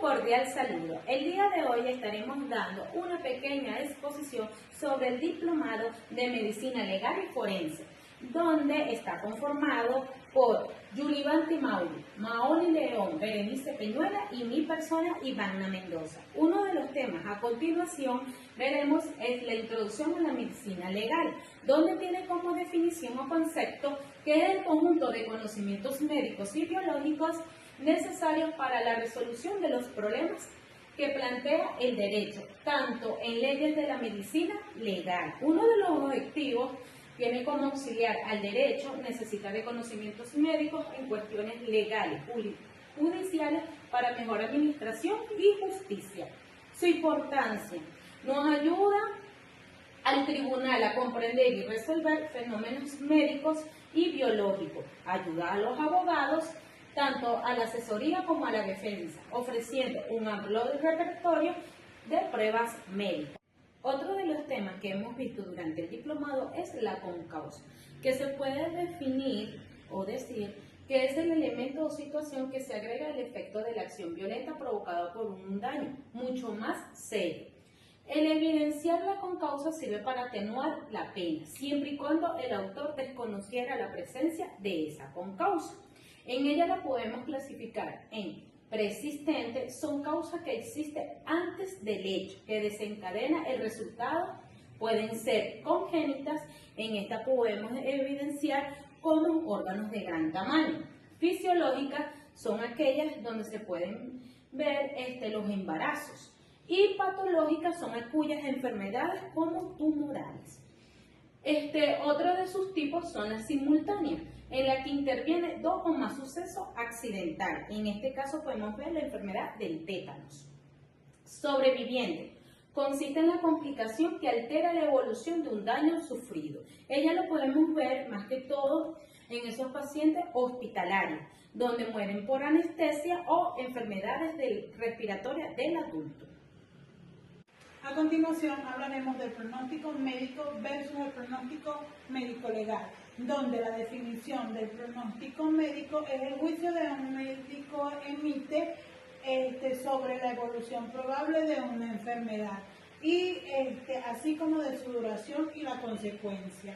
cordial saludo. El día de hoy estaremos dando una pequeña exposición sobre el Diplomado de Medicina Legal y Forense, donde está conformado por Yulibanti Mauri, Maoli León, Berenice Peñuela y mi persona, Ivana Mendoza. Uno de los temas a continuación veremos es la introducción a la medicina legal, donde tiene como definición o concepto que es el conjunto de conocimientos médicos y biológicos necesarios para la resolución de los problemas que plantea el derecho, tanto en leyes de la medicina legal. Uno de los objetivos tiene como auxiliar al derecho necesitar de conocimientos médicos en cuestiones legales, judiciales, para mejor administración y justicia. Su importancia nos ayuda al tribunal a comprender y resolver fenómenos médicos y biológicos, ayuda a los abogados tanto a la asesoría como a la defensa, ofreciendo un amplio repertorio de pruebas médicas. Otro de los temas que hemos visto durante el diplomado es la concausa, que se puede definir o decir que es el elemento o situación que se agrega al efecto de la acción violenta provocada por un daño mucho más serio. El evidenciar la concausa sirve para atenuar la pena, siempre y cuando el autor desconociera la presencia de esa concausa. En ella la podemos clasificar en persistente, son causas que existen antes del hecho, que desencadena el resultado, pueden ser congénitas, en esta podemos evidenciar como órganos de gran tamaño. Fisiológicas son aquellas donde se pueden ver los embarazos, y patológicas son aquellas enfermedades como tumorales. Otro de sus tipos son las simultáneas, en la que interviene dos o más sucesos accidentales. En este caso podemos ver la enfermedad del tétanos. Sobreviviente consiste en la complicación que altera la evolución de un daño sufrido. Ella lo podemos ver más que todo en esos pacientes hospitalarios, donde mueren por anestesia o enfermedades respiratorias del adulto. A continuación hablaremos del pronóstico médico versus el pronóstico médico-legal, donde la definición del pronóstico médico es el juicio que un médico emite sobre la evolución probable de una enfermedad y así como de su duración y la consecuencia.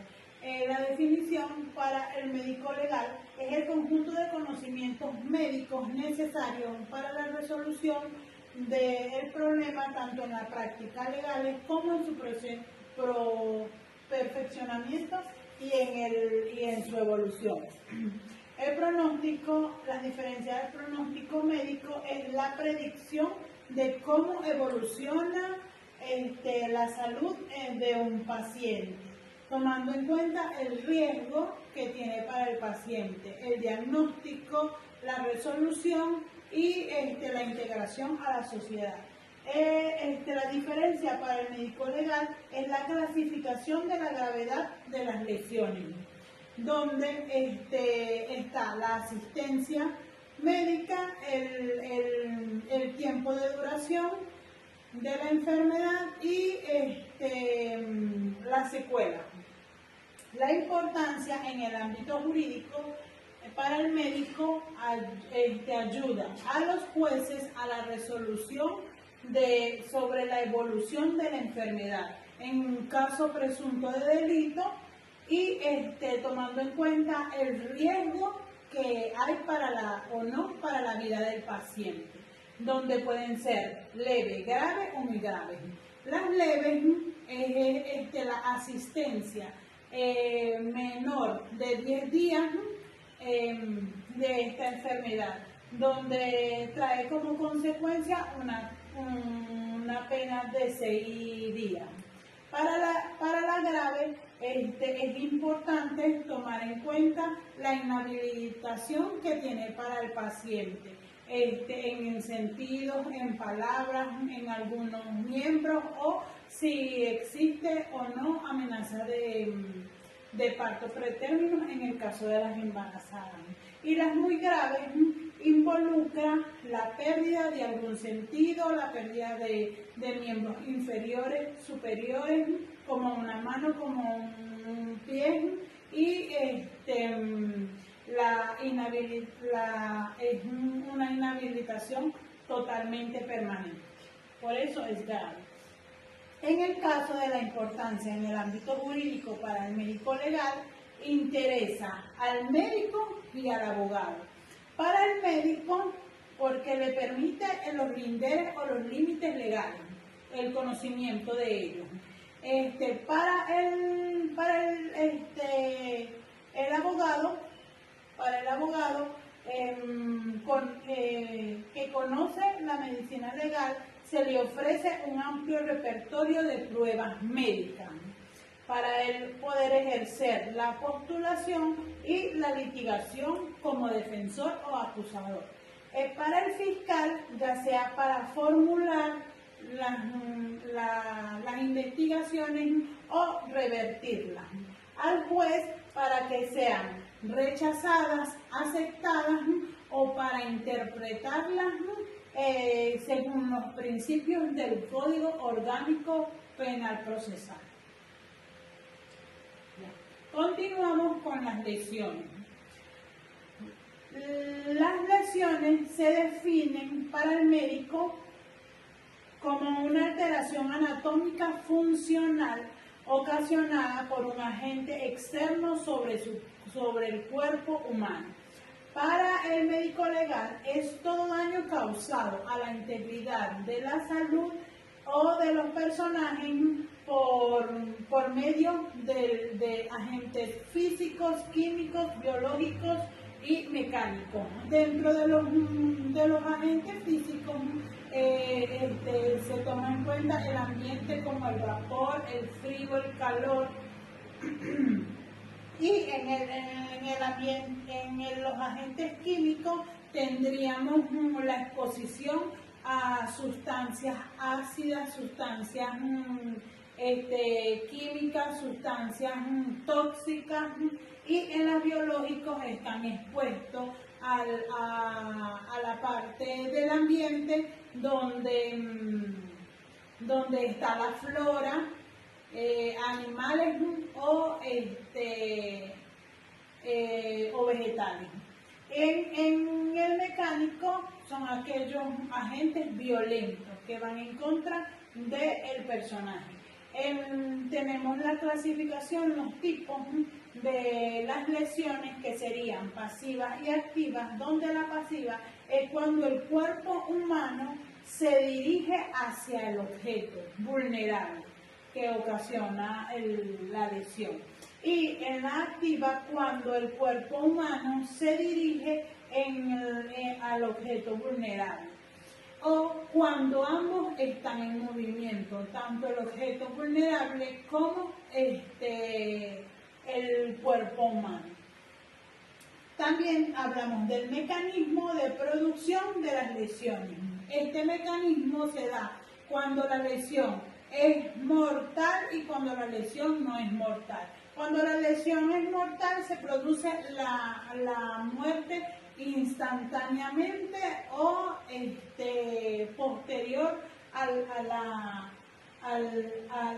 La definición para el médico legal es el conjunto de conocimientos médicos necesarios para la resolución del problema tanto en la práctica legal como en su perfeccionamiento y en su evolución. El pronóstico, la diferencia del pronóstico médico es la predicción de cómo evoluciona la salud de un paciente, tomando en cuenta el riesgo que tiene para el paciente, el diagnóstico, la resolución y la integración a la sociedad. La diferencia para el médico legal es la clasificación de la gravedad de las lesiones, donde está la asistencia médica, el tiempo de duración de la enfermedad y la secuela. La importancia en el ámbito jurídico para el médico ayuda a los jueces a la resolución sobre la evolución de la enfermedad en un caso presunto de delito y tomando en cuenta el riesgo que hay para la vida del paciente, donde pueden ser leve, grave o muy graves. Las leves es la asistencia menor de 10 días de esta enfermedad, donde trae como consecuencia una pena de 6 días. Para la grave es importante tomar en cuenta la inhabilitación que tiene para el paciente, en el sentido, en palabras, en algunos miembros o si existe o no amenaza de parto pretérmino en el caso de las embarazadas. Y las muy graves involucran la pérdida de algún sentido, la pérdida de miembros inferiores, superiores, como una mano, como un pie, y es una inhabilitación totalmente permanente. Por eso es grave. En el caso de la importancia en el ámbito jurídico para el médico legal, interesa al médico y al abogado. Para el médico, porque le permite los linderes o los límites legales, el conocimiento de ellos. El abogado, que conoce la medicina legal, se le ofrece un amplio repertorio de pruebas médicas para él poder ejercer la postulación y la litigación como defensor o acusador. Para el fiscal, ya sea para formular las investigaciones o revertirlas. Al juez, para que sean rechazadas, aceptadas o para interpretarlas según los principios del Código Orgánico Penal Procesal. Continuamos con las lesiones. Las lesiones se definen para el médico como una alteración anatómica funcional ocasionada por un agente externo sobre el cuerpo humano. Para el médico legal es todo daño causado a la integridad de la salud o de los personajes por medio de agentes físicos, químicos, biológicos y mecánicos. Dentro de los agentes físicos se toma en cuenta el ambiente como el vapor, el frío, el calor. Y en los agentes químicos tendríamos la exposición a sustancias ácidas, sustancias químicas, sustancias tóxicas, y en los biológicos están expuestos a la parte del ambiente donde está la flora, animales o vegetales. En el mecánico son aquellos agentes violentos que van en contra del personaje. Tenemos la clasificación, los tipos de las lesiones, que serían pasivas y activas, donde la pasiva es cuando el cuerpo humano se dirige hacia el objeto vulnerable que ocasiona la lesión. Y en la activa, cuando el cuerpo humano se dirige al objeto vulnerable, o cuando ambos están en movimiento, tanto el objeto vulnerable como el cuerpo humano. También hablamos del mecanismo de producción de las lesiones. Este mecanismo se da cuando la lesión es mortal y cuando la lesión no es mortal. Cuando la lesión es mortal, se produce la muerte instantáneamente o posterior a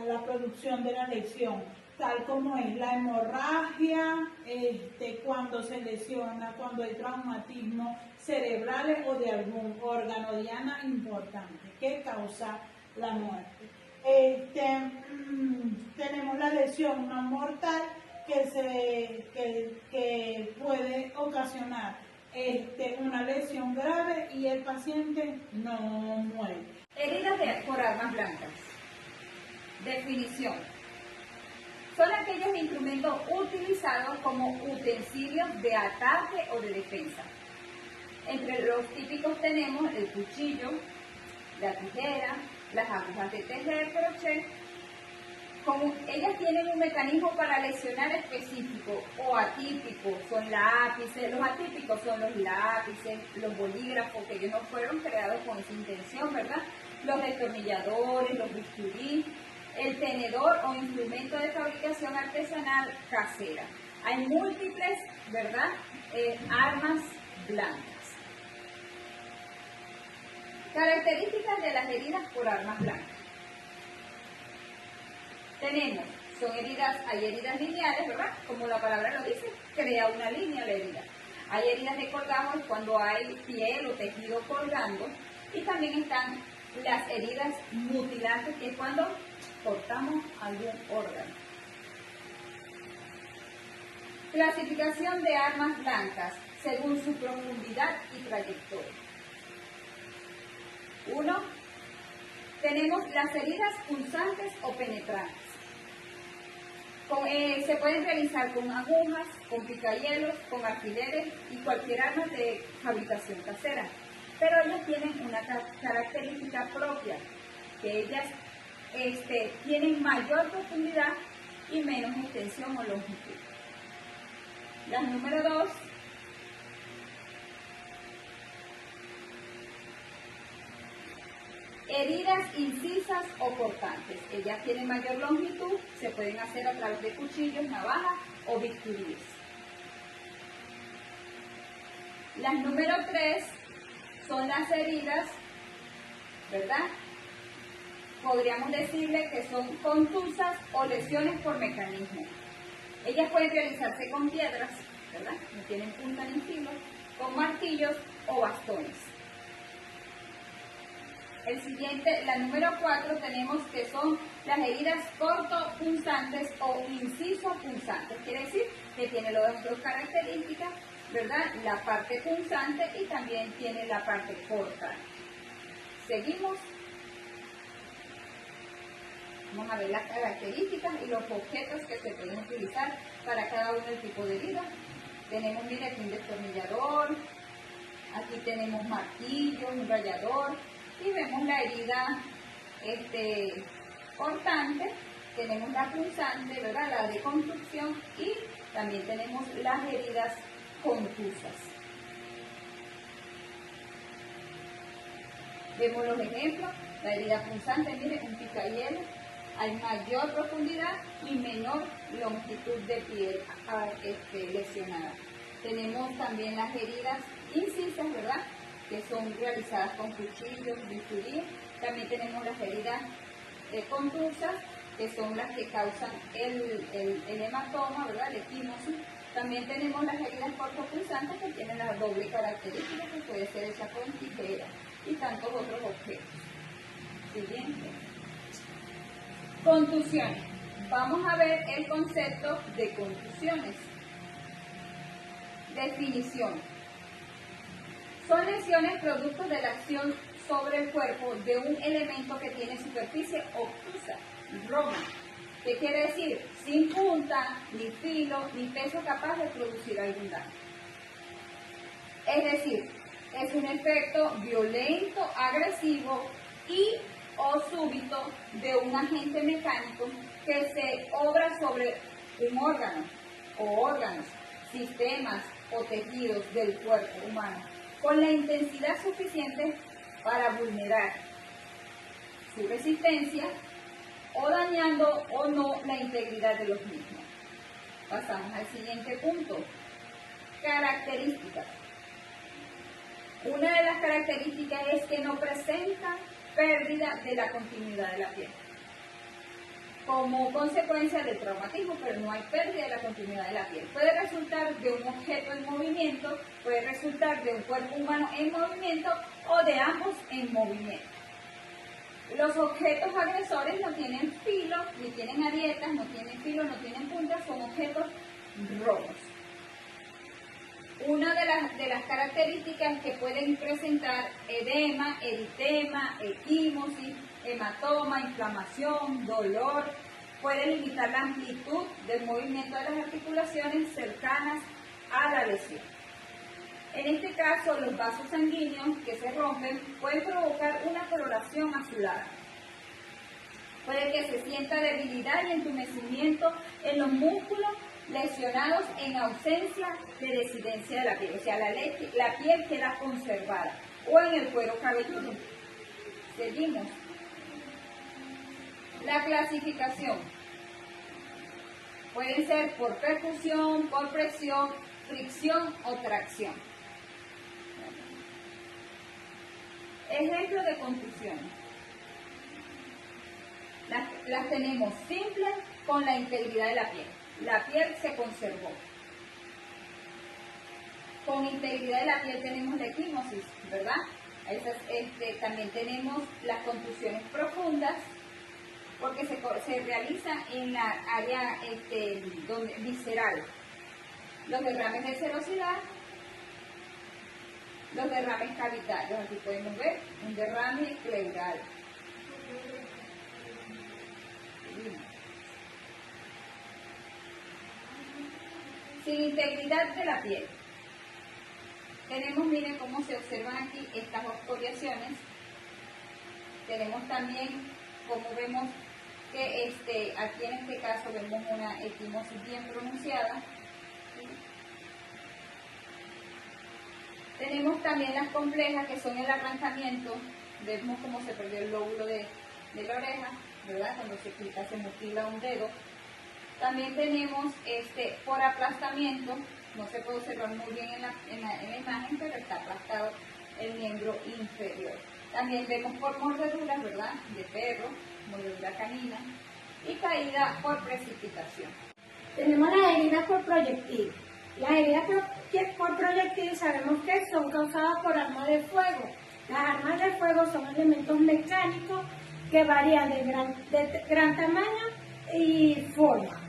la producción de la lesión, tal como es la hemorragia, cuando se lesiona, cuando hay traumatismo cerebrales o de algún órgano diana importante que causa la muerte. Tenemos la lesión no mortal que puede ocasionar una lesión grave y el paciente no muere. Heridas por armas blancas. Definición. Son aquellos instrumentos utilizados como utensilios de ataque o de defensa. Entre los típicos tenemos el cuchillo, la tijera, las agujas de tejer, crochet. Como ellas tienen un mecanismo para lesionar específico o atípico, son lápices. Los atípicos son los lápices, los bolígrafos, que ellos no fueron creados con esa intención, ¿verdad? Los destornilladores, los bisturí, el tenedor o instrumento de fabricación artesanal casera. Hay múltiples, ¿verdad? Armas blancas. Características de las heridas por armas blancas. Tenemos, hay heridas lineales, ¿verdad? Como la palabra lo dice, crea una línea la herida. Hay heridas de colgajos cuando hay piel o tejido colgando. Y también están las heridas mutilantes, que es cuando cortamos algún órgano. Clasificación de armas blancas según su profundidad y trayectoria. 1. Tenemos las heridas punzantes o penetrantes. Se pueden realizar con agujas, con picahielos, con alfileres y cualquier arma de fabricación casera. Pero ellas tienen una característica propia, que ellas tienen mayor profundidad y menos extensión o longitud. La número 2. Heridas incisas o cortantes. Ellas tienen mayor longitud, se pueden hacer a través de cuchillos, navajas o bisturíes. Las número 3 son las heridas, ¿verdad? Podríamos decirle que son contusas o lesiones por mecanismo. Ellas pueden realizarse con piedras, ¿verdad? No tienen punta ni filo, con martillos o bastones. El siguiente, la número 4, tenemos que son las heridas cortopunzantes o inciso-punzantes. Quiere decir que tiene las dos características, ¿verdad? La parte punzante y también tiene la parte corta. Seguimos. Vamos a ver las características y los objetos que se pueden utilizar para cada uno del tipo de herida. Tenemos, mire, aquí un destornillador, aquí tenemos martillos, un rallador, y vemos la herida cortante, tenemos la punzante, ¿verdad? La de construcción, y también tenemos las heridas contusas. Vemos los ejemplos. La herida punzante, mire, un picahielo, hay mayor profundidad y menor longitud de piel lesionada. Tenemos también las heridas incisas, ¿verdad?, que son realizadas con cuchillos, bisturí. También tenemos las heridas contusas, que son las que causan el hematoma, ¿verdad?, el equimosis. También tenemos las heridas cortopunzantes, que tienen la doble característica, que puede ser hecha con tijera y tantos otros objetos. Siguiente. Contusiones. Vamos a ver el concepto de contusiones. Definición. Son lesiones producto de la acción sobre el cuerpo de un elemento que tiene superficie obtusa, roma. ¿Qué quiere decir? Sin punta, ni filo, ni peso capaz de producir algún daño. Es decir, es un efecto violento, agresivo y o súbito de un agente mecánico que se obra sobre un órgano o órganos, sistemas o tejidos del cuerpo humano, con la intensidad suficiente para vulnerar su resistencia o dañando o no la integridad de los mismos. Pasamos al siguiente punto. Características. Una de las características es que no presenta pérdida de la continuidad de la piel como consecuencia del traumatismo, pero no hay pérdida de la continuidad de la piel. Puede resultar de un objeto en movimiento, puede resultar de un cuerpo humano en movimiento o de ambos en movimiento. Los objetos agresores no tienen filo, ni tienen arietas, no tienen filo, no tienen puntas, son objetos rojos. Una de las características es que pueden presentar edema, eritema, equimosis, hematoma, inflamación, dolor. Puede limitar la amplitud del movimiento de las articulaciones cercanas a la lesión. En este caso, los vasos sanguíneos que se rompen pueden provocar una coloración azulada. Puede que se sienta debilidad y entumecimiento en los músculos lesionados en ausencia de residencia de la piel, o sea, la piel queda conservada, o en el cuero cabelludo. Seguimos. La clasificación. Pueden ser por percusión, por presión, fricción o tracción. Ejemplo de contusiones. Las tenemos simples con la integridad de la piel. La piel se conservó. Con integridad de la piel tenemos la equimosis, ¿verdad? También tenemos las contusiones profundas, porque se realiza en la área visceral. Los derrames de serosidad, los derrames cavitarios. Aquí podemos ver un derrame pleural. Sin integridad de la piel. Tenemos, miren cómo se observan aquí estas oscoriaciones. Tenemos también, como vemos, que aquí en este caso vemos una equimosis bien pronunciada. Tenemos también las complejas, que son el arrancamiento. Vemos cómo se perdió el lóbulo de la oreja, ¿verdad? Cuando se quita, se mutila un dedo. También tenemos por aplastamiento. No se puede observar muy bien en la imagen, pero está aplastado el miembro inferior. También vemos por mordeduras, ¿verdad? De perro, mordedura canina, y caída por precipitación. Tenemos las heridas por proyectil. Las heridas por proyectil sabemos que son causadas por armas de fuego. Las armas de fuego son elementos mecánicos que varían de gran tamaño y forma.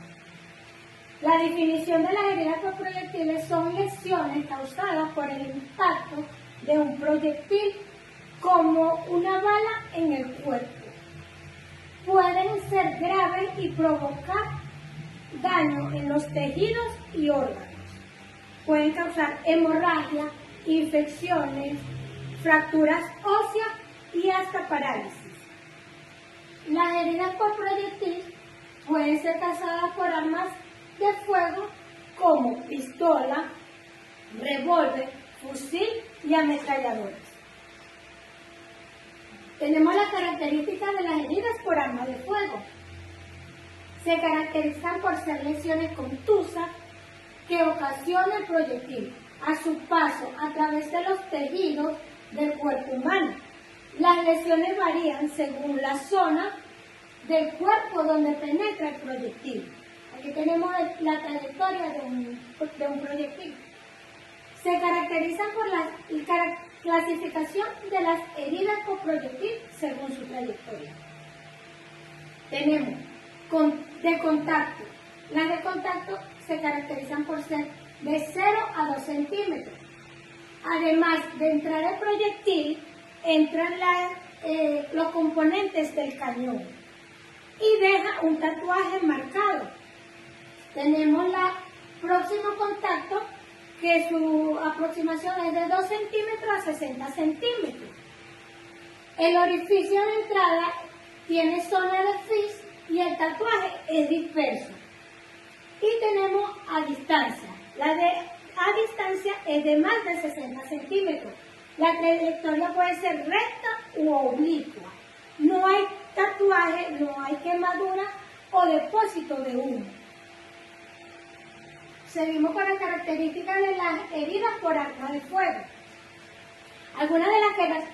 La definición de las heridas por proyectiles son lesiones causadas por el impacto de un proyectil como una bala en el cuerpo. Pueden ser graves y provocar daño en los tejidos y órganos. Pueden causar hemorragia, infecciones, fracturas óseas y hasta parálisis. Las heridas por proyectil pueden ser causadas por armas de fuego como pistola, revólver, fusil y ametralladoras. Tenemos las características de las heridas por arma de fuego. Se caracterizan por ser lesiones contusas que ocasiona el proyectil a su paso a través de los tejidos del cuerpo humano. Las lesiones varían según la zona del cuerpo donde penetra el proyectil. Aquí tenemos la trayectoria de un proyectil. Se caracterizan por la clasificación de las heridas por proyectil según su trayectoria. Tenemos de contacto. Las de contacto se caracterizan por ser de 0 a 2 centímetros. Además de entrar el proyectil, entran los componentes del cañón y deja un tatuaje marcado. Tenemos el próximo contacto, que su aproximación es de 2 centímetros a 60 centímetros. El orificio de entrada tiene zona de frizz y el tatuaje es disperso. Y tenemos a distancia. La de a distancia es de más de 60 centímetros. La trayectoria puede ser recta u oblicua. No hay tatuaje, no hay quemadura o depósito de humo. Seguimos con las características de las heridas por arma de fuego. Algunas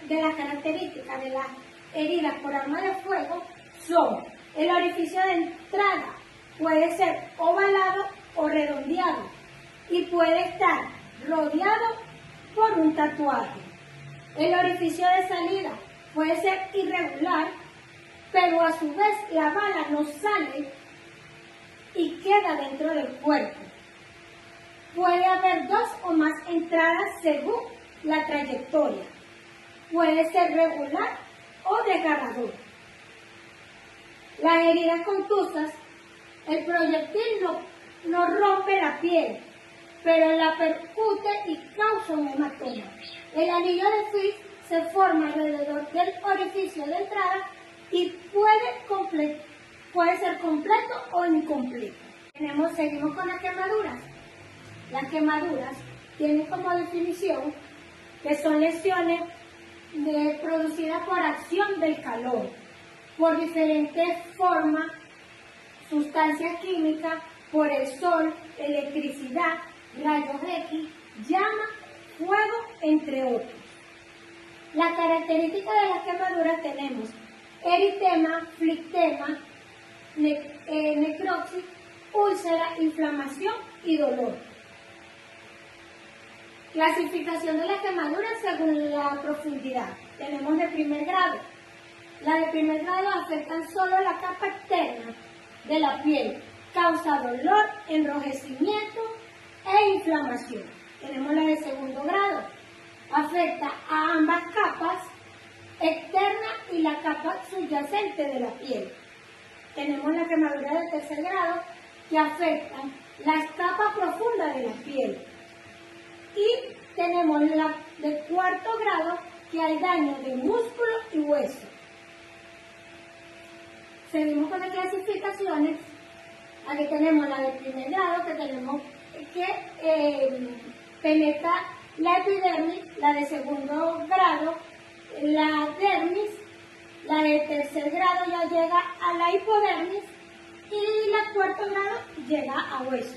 de las características de las heridas por arma de fuego son: el orificio de entrada puede ser ovalado o redondeado y puede estar rodeado por un tatuaje. El orificio de salida puede ser irregular, pero a su vez la bala no sale y queda dentro del cuerpo. Puede haber 2 o más entradas según la trayectoria. Puede ser regular o desgarrador. Las heridas contusas, el proyectil no rompe la piel, pero la percute y causa un hematoma. El anillo de Fritz se forma alrededor del orificio de entrada y puede ser completo o incompleto. Seguimos con las quemaduras. Las quemaduras tienen como definición que son lesiones producidas por acción del calor, por diferentes formas, sustancias químicas, por el sol, electricidad, rayos X, llama, fuego, entre otros. Las características de las quemaduras tenemos eritema, flictema, necrosis, úlcera, inflamación y dolor. Clasificación de las quemaduras según la profundidad. Tenemos de primer grado. Las de primer grado afectan solo la capa externa de la piel, causa dolor, enrojecimiento e inflamación. Tenemos la de segundo grado. Afecta a ambas capas, externa y la capa subyacente de la piel. Tenemos la quemadura de tercer grado, que afectan las capas profundas de la piel. Y tenemos la de cuarto grado, que hay daño de músculo y hueso. Seguimos con las clasificaciones. Aquí tenemos la de primer grado, que tenemos que penetra la epidermis, la de segundo grado, la dermis, la de tercer grado ya llega a la hipodermis y la cuarto grado llega a hueso.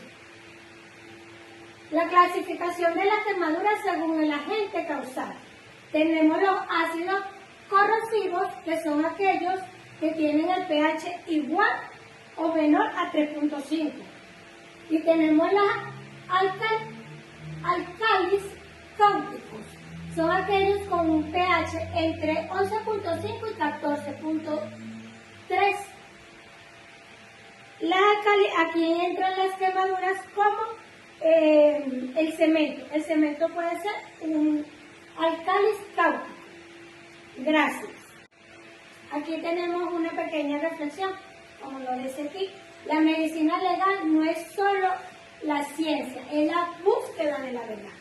La clasificación de las quemaduras según el agente causal. Tenemos los ácidos corrosivos, que son aquellos que tienen el pH igual o menor a 3.5. Y tenemos las alcalis cáusticos. Son aquellos con un pH entre 11.5 y 14.3. Aquí entran las quemaduras como el cemento. El cemento puede ser un alcalis cáustico. Gracias. Aquí tenemos una pequeña reflexión. Como lo dice aquí, la medicina legal no es solo la ciencia, es la búsqueda de la verdad.